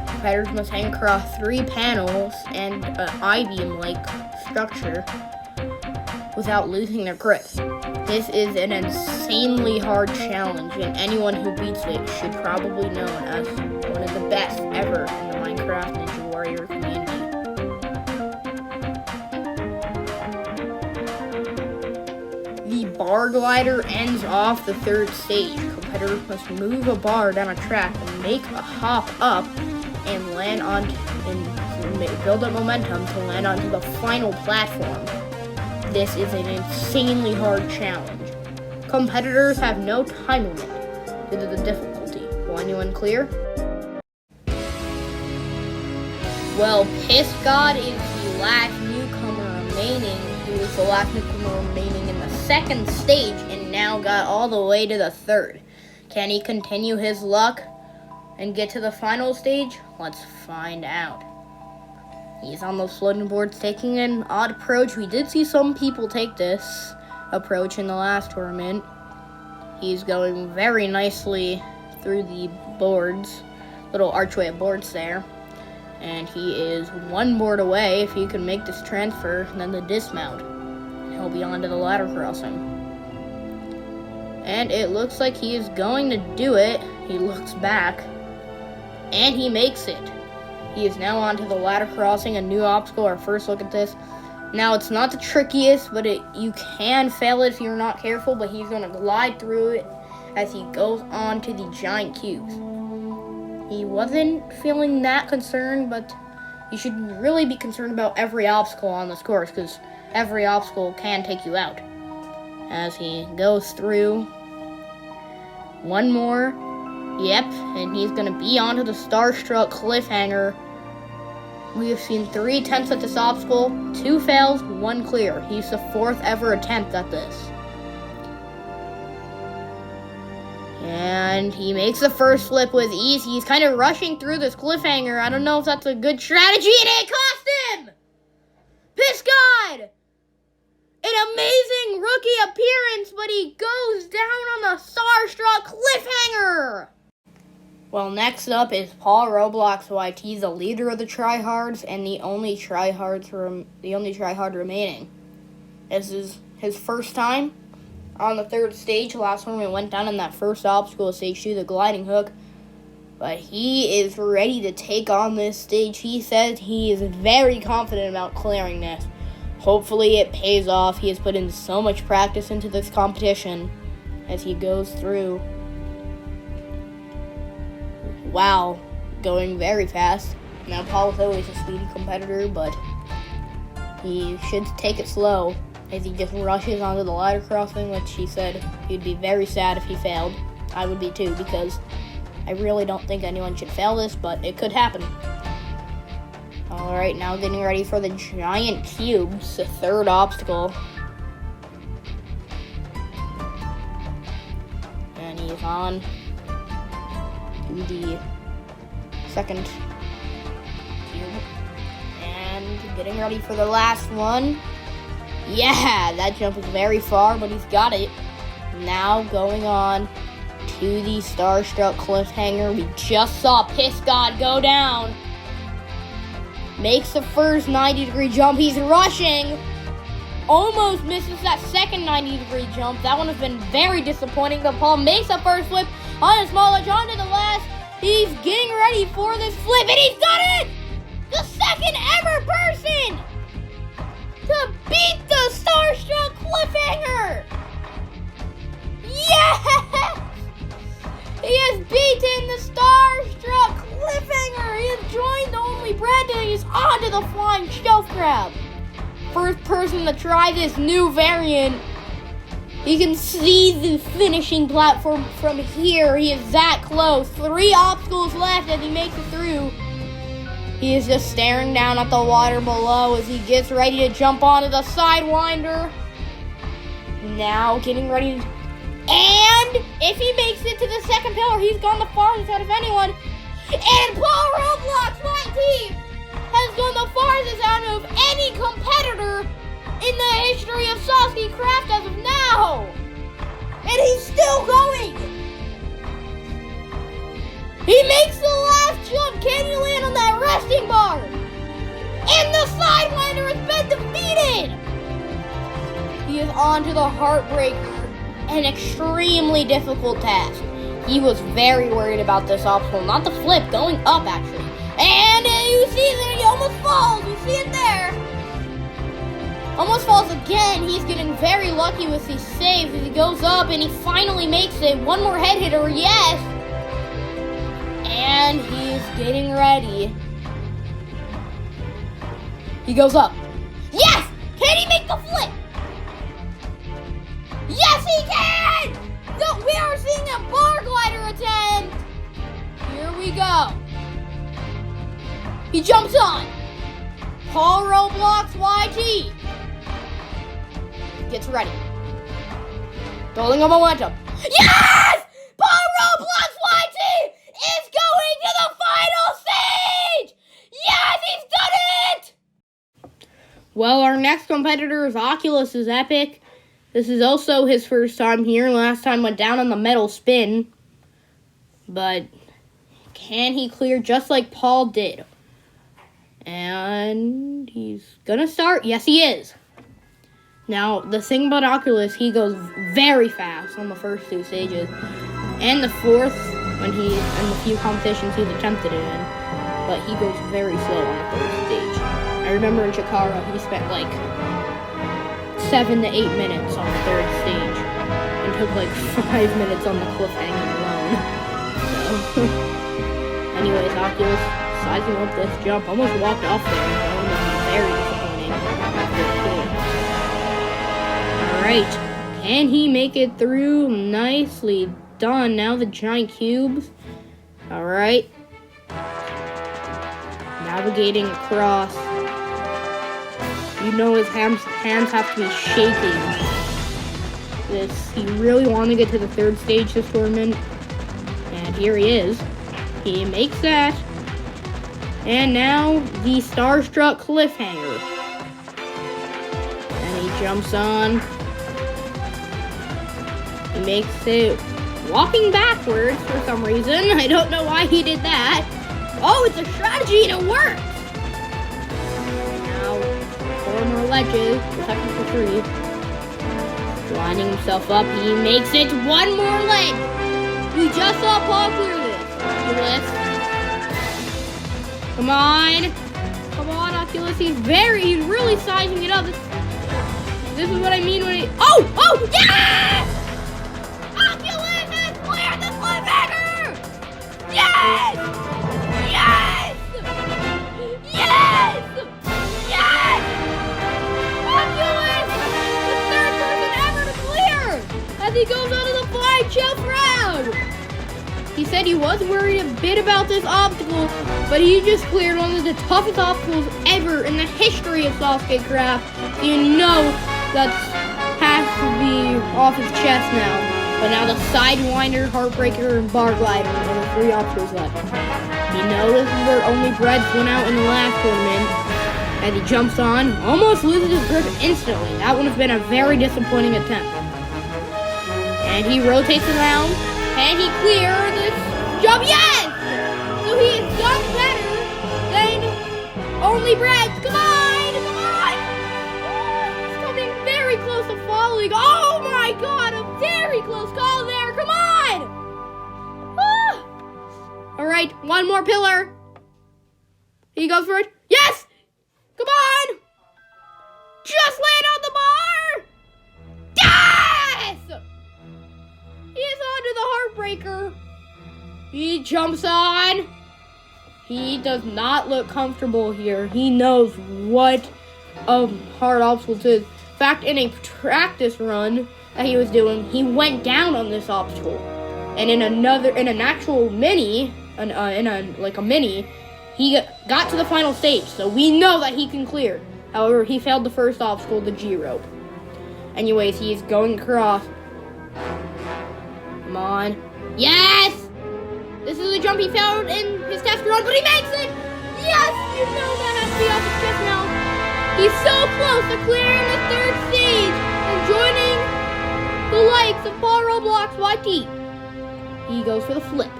Competitors must hang across 3 panels and an I-beam-like structure without losing their grip. This is an insanely hard challenge, and anyone who beats it should probably be known as one of the best ever in the Minecraft Ninja Warrior community. The bar glider ends off the 3rd stage. Competitors must move a bar down a track and make a hop up and land on and build up momentum to land onto the final platform. This is an insanely hard challenge. Competitors have no time limit due to the difficulty. Will anyone clear? Well, Piss God is the last newcomer remaining. He was the last newcomer remaining in the 2nd stage and now got all the way to the 3rd. Can he continue his luck and get to the final stage? Let's find out. He's on those floating boards taking an odd approach. We did see some people take this approach in the last tournament. He's going very nicely through the boards, little archway of boards there. And he is 1 board away. If he can make this transfer, then the dismount, he'll be onto the ladder crossing. And it looks like he is going to do it. He looks back, and he makes it. He is now onto the ladder crossing, a new obstacle. Our first look at this. Now, it's not the trickiest, but you can fail it if you're not careful, but he's going to glide through it as he goes on to the giant cubes. He wasn't feeling that concerned, but you should really be concerned about every obstacle on this course, because every obstacle can take you out. As he goes through, 1 more. Yep, and he's going to be onto the Starstruck cliffhanger. We have seen 3 attempts at this obstacle, 2 fails, 1 clear. He's the 4th ever attempt at this. And he makes the first flip with ease. He's kind of rushing through this cliffhanger. I don't know if that's a good strategy, and it cost him! Piss God! An amazing rookie appearance, but he goes down on the Starstruck cliffhanger! Well, next up is Paulrobloxyt, the leader of the tryhards and the only tryhard remaining. This is his first time on the 3rd stage. Last one we went down in that first obstacle, stage 2, the gliding hook. But he is ready to take on this stage. He says he is very confident about clearing this. Hopefully it pays off. He has put in so much practice into this competition as he goes through. Wow, going very fast. Now, Paul is always a speedy competitor, but he should take it slow as he just rushes onto the ladder crossing, which he said he'd be very sad if he failed. I would be too, because I really don't think anyone should fail this, but it could happen. Alright, now getting ready for the giant cubes, the 3rd obstacle. And he's on to the 2nd cube. And getting ready for the last one. Yeah, that jump is very far, but he's got it. Now going on to the Starstruck cliffhanger. We just saw Piss God go down. Makes the first 90-degree jump. He's rushing. Almost misses that second 90-degree jump. That one has been very disappointing. But Paul makes the first flip on a small edge onto the last. He's getting ready for this flip, and he's done it! The 2nd ever person to beat the Starstruck cliffhanger! Yes! He has beaten the Starstruck cliffhanger! He has joined the OnlyBreds, and he's onto the flying shelf grab. First person to try this new variant. You can see the finishing platform from here. He is that close. 3 obstacles left as he makes it through. He is just staring down at the water below as he gets ready to jump onto the Sidewinder. Now getting ready. And if he makes it to the 2nd pillar, he's gone the farthest out of anyone. And Paulrobloxyt has gone the farthest out of any competitor onto the Heartbreaker, an extremely difficult task. He was very worried about this obstacle, not the flip, going up actually. And you see that he almost falls, you see it there. Almost falls again. He's getting very lucky with these saves as he goes up and he finally makes it. One more head hitter, yes. And he's getting ready. He goes up. Yes! Can he make the flip? Yes, he can! So we are seeing a bar glider attempt. Here we go. He jumps on. Paulrobloxyt. Gets ready. Building a momentum. Yes! Paulrobloxyt is going to the final stage! Yes, he's done it! Well, our next competitor is Oculus is Epic. This is also his first time here. Last time went down on the metal spin. But can he clear just like Paul did? And he's gonna start. Yes, he is. Now, the thing about Oculus, he goes very fast on the first two stages. And the fourth, in the few competitions he's attempted it in. But he goes very slow on the third stage. I remember in Chicago, he spent like 7 to 8 minutes on the third stage. And took like 5 minutes on the cliffhanger alone. So, anyways, Oculus sizing up this jump. Almost walked off there. That would have been very disappointing after the game. Alright, can he make it through? Nicely done. Now the giant cubes. Alright. Navigating across. You know his hands have to be shaking. He really wanted to get to the third stage this tournament. And here he is. He makes that. And now the starstruck cliffhanger. And he jumps on. He makes it walking backwards for some reason. I don't know why he did that. Oh, it's a strategy and it works! Now, 4 more ledges, protecting for 3. Lining himself up, he makes it 1 more ledge! We just saw Paul clear this. Oculus. Come on! Come on, Oculus. He's really sizing it up. This is what I mean when he... Oh! Yes! Oculus has cleared the cliffhanger! Yes! Yes! Yes! Yes! Oculus! The third person ever to clear! As he goes on to the flying shelf round! He said he was worried a bit about this obstacle, but he just cleared one of the toughest obstacles ever in the history of SASUKE Craft. You know that has to be off his chest now. But now the Sidewinder, Heartbreaker, and Bar Glider are the 3 obstacles left. He knows this is where OnlyBreds went out in the last tournament. As he jumps on, almost loses his grip instantly. That would have been a very disappointing attempt. And he rotates around, and he clears this jump. Yes! So he has done better than OnlyBreds. Come on! Come on! He's coming very close to falling. Oh my god! A very close call there. Come on! Ah. All right, 1 more pillar. He goes for it. Yes! Come on! Just land on the bar! Yes! He's onto the Heartbreaker. He jumps on. He does not look comfortable here. He knows what a hard obstacle it is. In fact, in a practice run that he was doing, he went down on this obstacle. And in an actual mini, he got to the final stage. So we know that he can clear. However, he failed the first obstacle, the G rope. Anyways, he is going across. Come on. Yes! This is the jump he failed in his test run, but he makes it! Yes! You know that has to be off his chest now. He's so close to clearing the 3rd stage and joining the likes of Paulrobloxyt. He goes for the flip.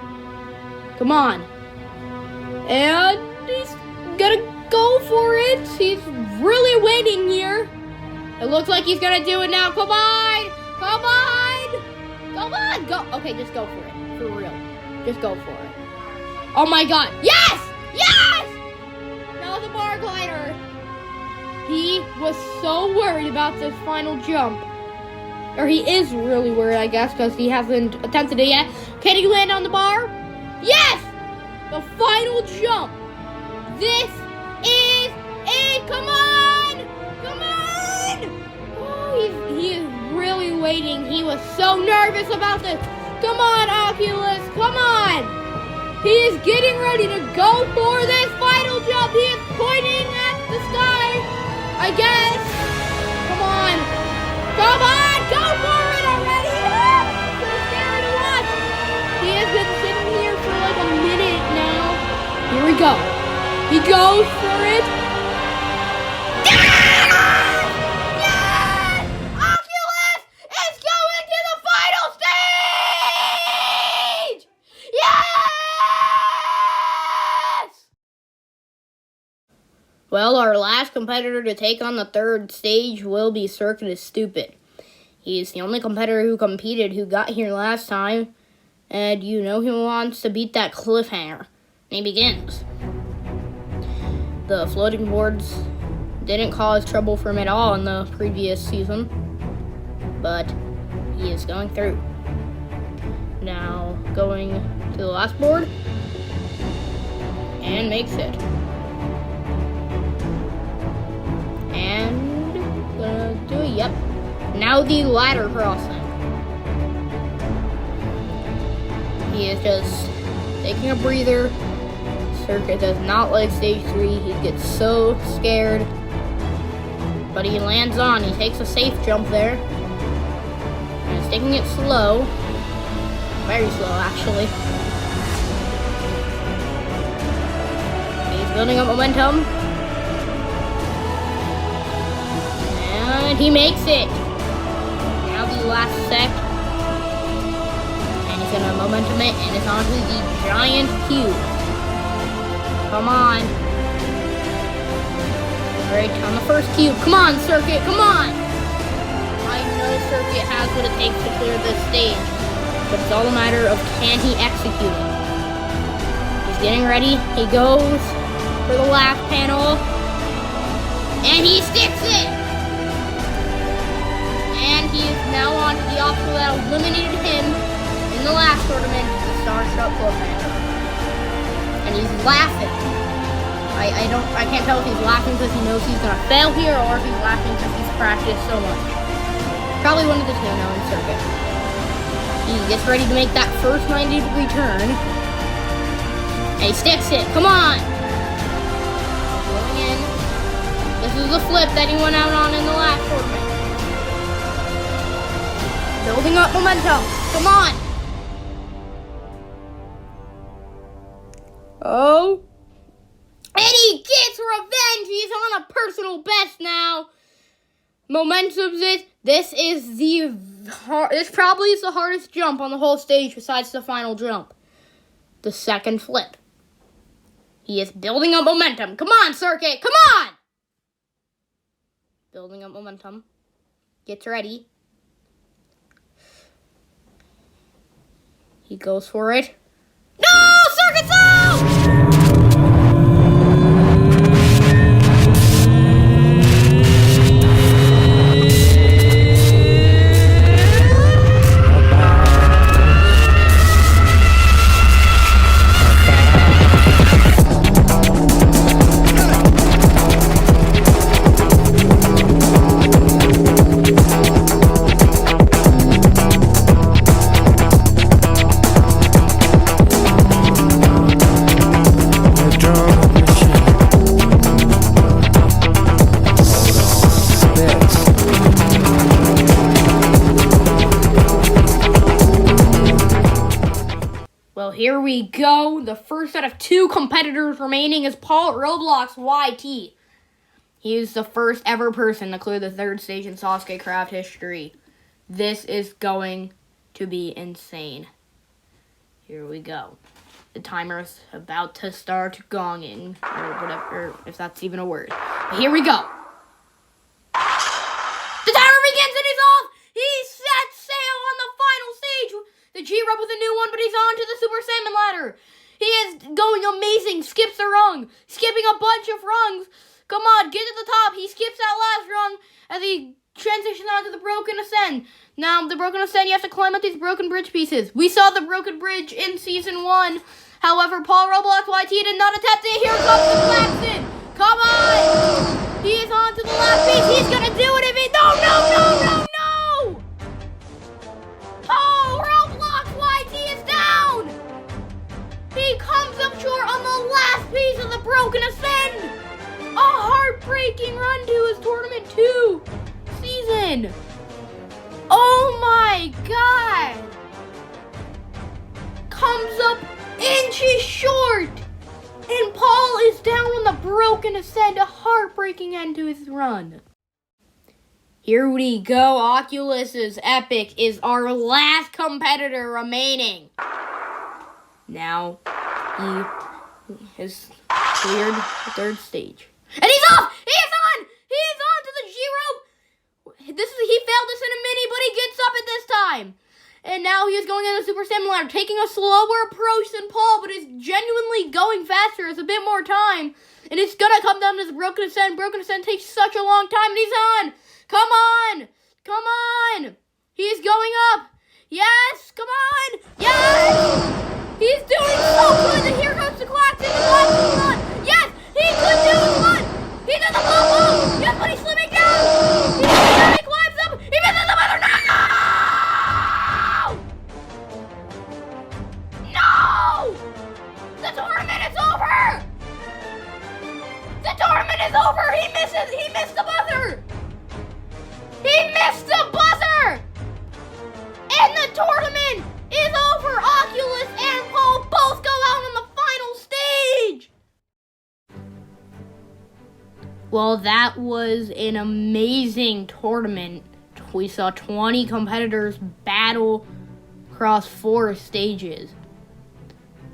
Come on. And he's gonna go for it. He's really waiting here. It looks like he's gonna do it now. Come on! Come on! Come on! Go! Okay, just go for it. For real. Just go for it. Oh my god. Yes! Yes! Now the bar glider. He was so worried about this final jump. Or he is really worried, I guess, because he hasn't attempted it yet. Can he land on the bar? Yes! The final jump. This is it. Come on! Come on! Oh, he is really waiting. He was so nervous about this. Come on, Oculus. Come on. He is getting ready to go for this final jump. He is pointing at the sky, I guess. Come on. Come on. Go for it already. Ah, so scary to watch. He has been sitting here for like a minute now. Here we go. He goes for it. Yes! Oculus is going to the final stage! Yes! Well, our last competitor to take on the third stage will be Circuit Stupid. He's the only competitor who competed who got here last time. And you know he wants to beat that cliffhanger. And he begins. The floating boards didn't cause trouble for him at all in the previous season. But he is going through. Now going to the last board. And makes it. And gonna do it, yep. Now the ladder crossing. He is just taking a breather. Circuit does not like stage 3. He gets so scared. But he lands on. He takes a safe jump there. And he's taking it slow. Very slow, actually. He's building up momentum. And he makes it. Now the last sec. And he's gonna momentum it, and it's onto the giant cube. Come on. Right on the first cube. Come on, Circuit. Come on. I know Circuit has what it takes to clear this stage. But it's all a matter of can he execute it. He's getting ready. He goes for the last panel. And he sticks it. And he is now on to the obstacle that eliminated him in the last tournament, the Starstruck Cliffhanger. And he's laughing. I can't tell if he's laughing because he knows he's gonna fail here or if he's laughing because he's practiced so much. Probably one of the two now in Circuit. He gets ready to make that first 90-degree turn. And he sticks it. Come on! Going in. This is the flip that he went out on in the last tournament. Building up momentum. Come on! Oh. And he gets revenge! He's on a personal best now. Momentum's it. This probably is the hardest jump on the whole stage besides the final jump. The second flip. He is building up momentum. Come on, Circuit. Come on! Building up momentum. Gets ready. He goes for it. No! Circuit's out! Here we go. The first out of 2 competitors remaining is Paulrobloxyt. He is the first ever person to clear the third stage in SASUKE Craft history. This is going to be insane. Here we go. The timer is about to start gonging, or whatever, if that's even a word. Here we go. going amazing. Skips a rung. Skipping a bunch of rungs. Come on, get to the top. He skips that last rung as he transitions onto the broken ascent. Now, the broken ascent, you have to climb up these broken bridge pieces. We saw the broken bridge in Season 1. However, Paulrobloxyt did not attempt it. Here comes the Gxlactic. Come on. He is on to the last piece. He's going to do it if he... No. Paulrobloxyt is down. He comes up short on the last piece of the broken ascent. A heartbreaking run to his Tournament 2 season. Oh my God. Comes up inches short. And Paul is down on the broken ascent. A heartbreaking end to his run. Here we go. Oculus's Epic is our last competitor remaining. Now, he has cleared the third stage. And he's off! He is on! He is on to the G-rope! He failed this in a mini, but he gets up at this time. And now he is going in the Super Saiyan ladder, taking a slower approach than Paul, but is genuinely going faster. It's a bit more time. And it's gonna come down to the broken ascent. Broken ascent takes such a long time, and he's on! Come on! Come on! He's going up! Yes! Come on! Yes! He's doing so good! And here goes the Gxlactic! The Gxlactic is on! Yes! He could do one! He did the bubble! Yes, but he's slimming down! He climbs up! He misses the weather! No! The tournament is over! The tournament is over! He missed the buzzer! He missed the buzzer! And the tournament is over! Oculus and Paul both go out on the final stage! Well, that was an amazing tournament. We saw 20 competitors battle across 4 stages.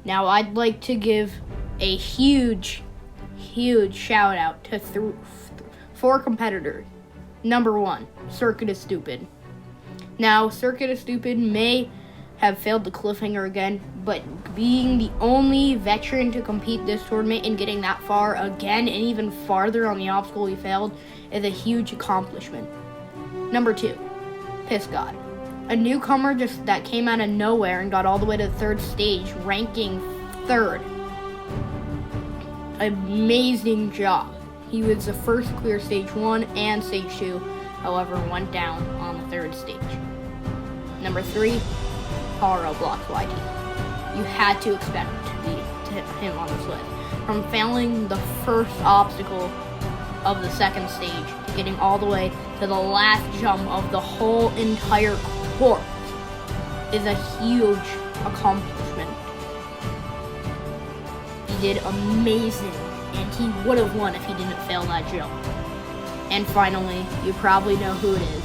Now, I'd like to give a huge shout out to 4 competitors. Number 1, Circuit is Stupid. Now, Circuit is Stupid may have failed the cliffhanger again, but being the only veteran to compete this tournament and getting that far again and even farther on the obstacle he failed is a huge accomplishment. Number 2, Piss God. A newcomer that came out of nowhere and got all the way to the 3rd stage, ranking 3rd. Amazing job. He was the first to clear stage 1 and stage 2, however went down on the 3rd stage. Number 3, Paulrobloxyt. You had to expect to beat him on this list. From failing the first obstacle of the 2nd stage to getting all the way to the last jump of the whole entire course is a huge accomplishment. He did amazing, and he would have won if he didn't fail that jump. And finally, you probably know who it is,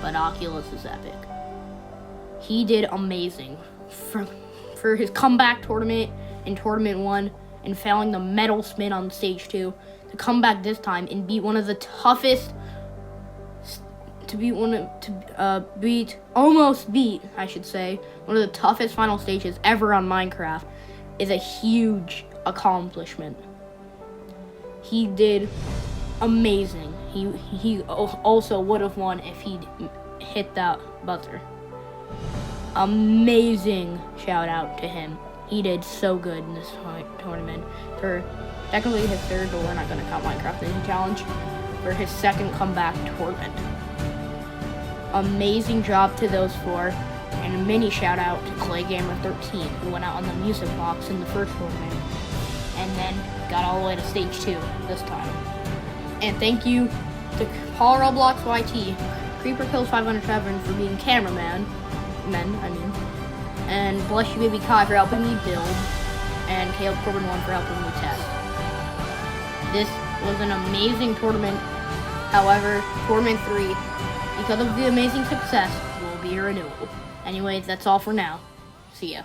but Oculus is Epic. He did amazing for his comeback tournament in Tournament 1 and failing the metal spin on stage 2 to come back this time and beat one of the toughest one of the toughest final stages ever on Minecraft is a huge accomplishment. He did amazing. He also would have won if he'd hit that buzzer. Amazing shout out to him. He did so good in this tournament. For technically his 3rd, but we're not going to count Minecraft Ninja Challenge, for his 2nd comeback tournament. Amazing job to those 4, and a mini shout out to ClayGamer13, who went out on the music box in the first tournament, and then got all the way to stage 2 this time. And thank you to Paulrobloxyt, CreeperKills507 for being cameraman, and blushyBabieKai for helping me build, and CalebCorbin1 for helping me test. This was an amazing tournament. However, Tournament 3, because of the amazing success, will be a renewal. Anyways, that's all for now. See ya.